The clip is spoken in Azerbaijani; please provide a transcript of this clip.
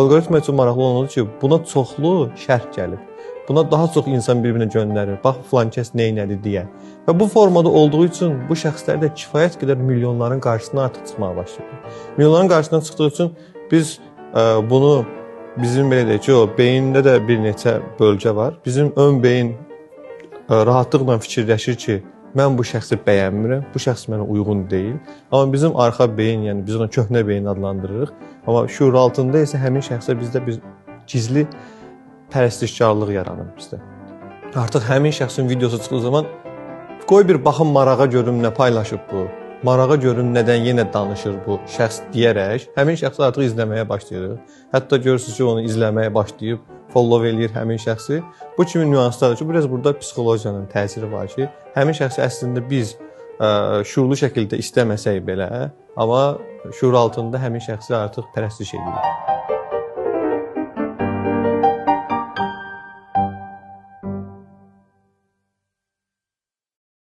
Alqoritma üçün maraqlı olan odur ki, buna çoxlu şərh gəlib. Buna daha çox insan bir-birinə göndərir. Bax, filan kəs neynədi deyə. Və bu formada olduğu üçün bu şəxslər də kifayət qədər milyonların qarşısına artıq çıxmağa başlayır. Milyonların qarşısına çıxdığı üçün biz bunu bizim belə deyək ki, o beyində də bir neçə bölgə var. Bizim ön beyin rahatlıqla fikirləşir ki, mən bu şəxsi bəyənmirəm, bu şəxs mənə uyğun deyil. Amma bizim arxa beyin, yəni biz ona köhnə beyin adlandırırıq. Amma şuur altında isə həmin şəxsə bizdə bir gizli pərəstişkarlıq yaranır bizdə. Artıq həmin şəxsin videosu çıxdığı zaman qoy bir baxın marağa görüm nə paylaşıb bu. Marağa görün nədən yenə danışır bu şəxs deyərək həmin şəxsi artıq izləməyə başlayırıq. Hətta görürsünüz ki, onu izləməyə başlayıb follow eləyir həmin şəxsi. Bu kimi nüanslardır ki, biraz burada psixologiyanın təsiri var ki, həmin şəxsi əslində biz şuurlu şəkildə istəməsək belə, amma şuur altında həmin şəxsi artıq pərəstiş edirik.